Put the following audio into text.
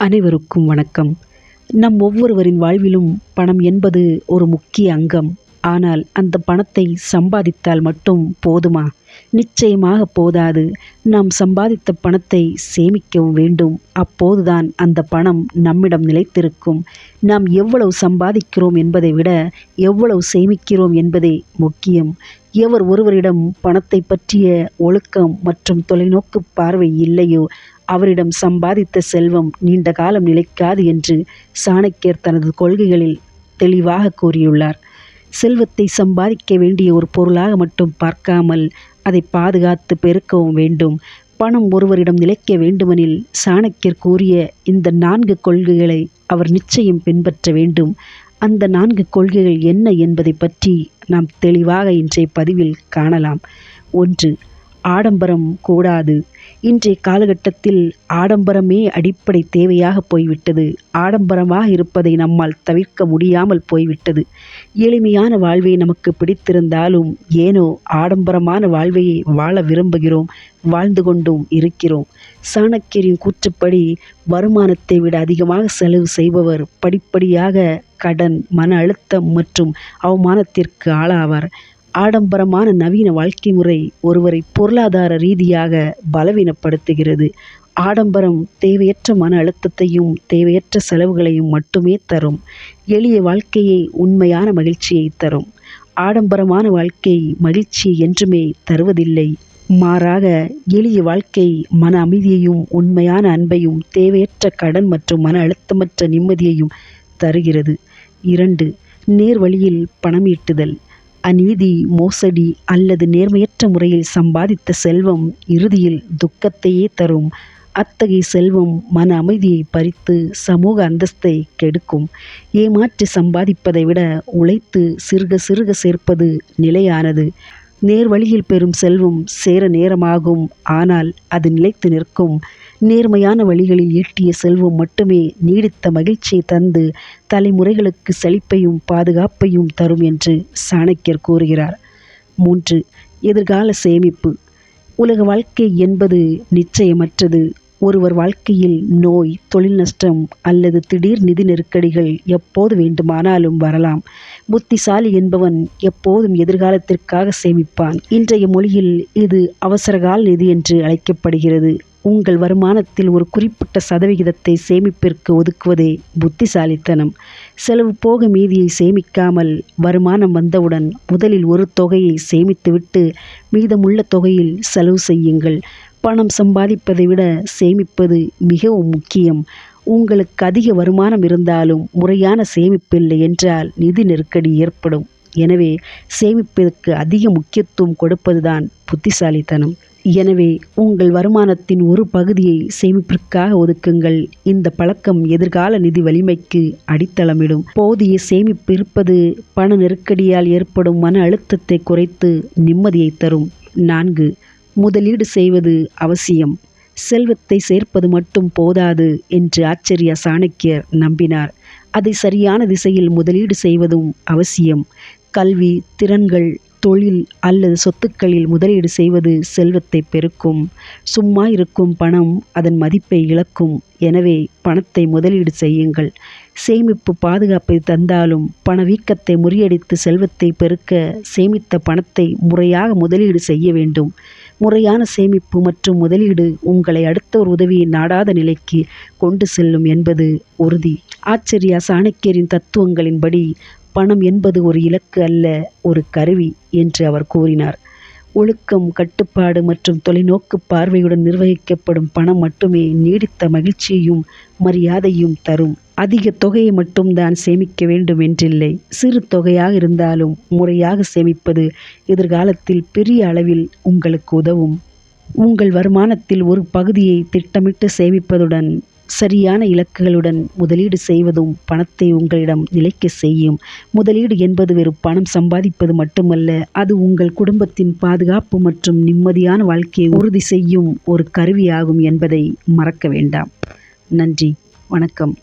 அனைவருக்கும் வணக்கம். நம் ஒவ்வொருவரின் வாழ்விலும் பணம் என்பது ஒரு முக்கிய அங்கம். ஆனால் அந்த பணத்தை சம்பாதித்தால் மட்டும் போதுமா? நிச்சயமாக போதாது. நாம் சம்பாதித்த பணத்தை சேமிக்கவும் வேண்டும். அப்போதுதான் அந்த பணம் நம்மிடம் நிலைத்திருக்கும். நாம் எவ்வளவு சம்பாதிக்கிறோம் என்பதை விட எவ்வளவு சேமிக்கிறோம் என்பதே முக்கியம். எவர் ஒருவரிடம் பணத்தை பற்றிய ஒழுக்கம் மற்றும் தொலைநோக்கு பார்வை இல்லையோ அவரிடம் சம்பாதித்த செல்வம் நீண்ட காலம் நிலைக்காது என்று சாணக்கியர் தனது கொள்கைகளில் தெளிவாக கூறியுள்ளார். செல்வத்தை சம்பாதிக்க வேண்டிய ஒரு பொருளாக மட்டும் பார்க்காமல் அதை பாதுகாத்து பெருக்கவும் வேண்டும். பணம் ஒருவரிடம் நிலைக்க வேண்டுமெனில் சாணக்கியர் கூறிய இந்த 4 கொள்கைகளை அவர் நிச்சயம் பின்பற்ற வேண்டும். அந்த 4 கொள்கைகள் என்ன என்பதை பற்றி நாம் தெளிவாக இன்றைய பதிவில் காணலாம். 1. ஆடம்பரம் கூடாது. இன்றைய காலகட்டத்தில் ஆடம்பரமே அடிப்படை தேவையாக போய்விட்டது. ஆடம்பரமாக இருப்பதை நம்மால் தவிர்க்க முடியாமல் போய்விட்டது. எளிமையான வாழ்வை நமக்கு பிடித்திருந்தாலும் ஏனோ ஆடம்பரமான வாழ்வையை வாழ விரும்புகிறோம், வாழ்ந்து கொண்டும் இருக்கிறோம். சாணக்கியரின் கூற்றுப்படி வருமானத்தை விட அதிகமாக செலவு செய்பவர் படிப்படியாக கடன், மன அழுத்தம் மற்றும் அவமானத்திற்கு ஆளாவார். ஆடம்பரமான நவீன வாழ்க்கை முறை ஒருவரை பொருளாதார ரீதியாக பலவீனப்படுத்துகிறது. ஆடம்பரம் தேவையற்ற மன அழுத்தத்தையும் தேவையற்ற செலவுகளையும் மட்டுமே தரும். எளிய வாழ்க்கையை உண்மையான மகிழ்ச்சியை தரும். ஆடம்பரமான வாழ்க்கை மகிழ்ச்சி என்றுமே தருவதில்லை. மாறாக எளிய வாழ்க்கை மன அமைதியையும் உண்மையான அன்பையும் தேவையற்ற கடன் மற்றும் மன அழுத்தமற்ற நிம்மதியையும் தருகிறது. 2. நேர்வழியில் பணம் ஈட்டுதல். அநீதி, மோசடி அல்லது நேர்மையற்ற முறையில் சம்பாதித்த செல்வம் இறுதியில் துக்கத்தையே தரும். அத்தகைய செல்வம் மன அமைதியை பறித்து சமூக அந்தஸ்தை கெடுக்கும். ஏமாற்றி சம்பாதிப்பதை விட உழைத்து சிறுக சிறுக சேர்ப்பது நிலையானது. நேர்வழியில் பெறும் செல்வம் சேர நேரமாகும், ஆனால் அது நிலைத்து நிற்கும். நேர்மையான வழிகளில் ஈட்டிய செல்வம் மட்டுமே நீடித்த மகிழ்ச்சியை தந்து தலைமுறைகளுக்கு செழிப்பையும் பாதுகாப்பையும் தரும் என்று சாணக்கியர் கூறுகிறார். 3. எதிர்கால சேமிப்பு. உலக வாழ்க்கை என்பது நிச்சயமற்றது. ஒருவர் வாழ்க்கையில் நோய், தொழில் நஷ்டம் அல்லது திடீர் நிதி நெருக்கடிகள் எப்போது வேண்டுமானாலும் வரலாம். புத்திசாலி என்பவன் எப்போதும் எதிர்காலத்திற்காக சேமிப்பான். இன்றைய மொழியில் இது அவசரகால நிதி என்று அழைக்கப்படுகிறது. உங்கள் வருமானத்தில் ஒரு குறிப்பிட்ட சதவிகிதத்தை சேமிப்பிற்கு ஒதுக்குவதே புத்திசாலித்தனம். செலவு போக மீதியை சேமிக்காமல் வருமானம் வந்தவுடன் முதலில் ஒரு தொகையை சேமித்துவிட்டு மீதமுள்ள தொகையில் செலவு செய்யுங்கள். பணம் சம்பாதிப்பதை விட சேமிப்பது மிகவும் முக்கியம். உங்களுக்கு அதிக வருமானம் இருந்தாலும் முறையான சேமிப்பில்லை என்றால் நிதி நெருக்கடி ஏற்படும். எனவே சேமிப்பிற்கு அதிக முக்கியத்துவம் கொடுப்பதுதான் புத்திசாலித்தனம். எனவே உங்கள் வருமானத்தின் ஒரு பகுதியை சேமிப்பிற்காக ஒதுக்குங்கள். இந்த பழக்கம் எதிர்கால நிதி வலிமைக்கு அடித்தளமிடும். போதிய சேமிப்பு இருப்பது பண நெருக்கடியால் ஏற்படும் மன அழுத்தத்தை குறைத்து நிம்மதியை தரும். 4. முதலீடு செய்வது அவசியம். செல்வத்தை சேர்ப்பது மட்டும் போதாது என்று ஆச்சாரியா சாணக்கியர் நம்பினார். அதை சரியான திசையில் முதலீடு செய்வதும் அவசியம். கல்வி, திறன்கள், தொழில் அல்லது சொத்துக்களில் முதலீடு செய்வது செல்வத்தை பெருக்கும். சும்மா இருக்கும் பணம் அதன் மதிப்பை இழக்கும். எனவே பணத்தை முதலீடு செய்யுங்கள். சேமிப்பு பாதுகாப்பை தந்தாலும் பணவீக்கத்தை முறியடித்து செல்வத்தை பெருக்க சேமித்த பணத்தை முறையாக முதலீடு செய்ய வேண்டும். முறையான சேமிப்பு மற்றும் முதலீடு உங்களை அடுத்த ஒரு உதவியை நாடாத நிலைக்கு கொண்டு செல்லும் என்பது உறுதி. ஆச்சாரியா சாணக்கியரின் தத்துவங்களின்படி பணம் என்பது ஒரு இலக்கு அல்ல, ஒரு கருவி என்று அவர் கூறினார். ஒழுக்கம், கட்டுப்பாடு மற்றும் தொலைநோக்கு பார்வையுடன் நிர்வகிக்கப்படும் பணம் மட்டுமே நீடித்த மகிழ்ச்சியையும் மரியாதையும் தரும். அதிக தொகையை மட்டும்தான் சேமிக்க வேண்டும் என்றில்லை. சிறு தொகையாக இருந்தாலும் முறையாக சேமிப்பது எதிர்காலத்தில் பெரிய அளவில் உங்களுக்கு உதவும். உங்கள் வருமானத்தில் ஒரு பகுதியை திட்டமிட்டு சேமிப்பதுடன் சரியான இலக்குகளுடன் முதலீடு செய்வதும் பணத்தை உங்களிடம் நிலைக்க செய்யும். முதலீடு என்பது வெறும் பணம் சம்பாதிப்பது மட்டுமல்ல, அது உங்கள் குடும்பத்தின் பாதுகாப்பு மற்றும் நிம்மதியான வாழ்க்கையை உறுதி செய்யும் ஒரு கருவியாகும் என்பதை மறக்க வேண்டாம். நன்றி, வணக்கம்.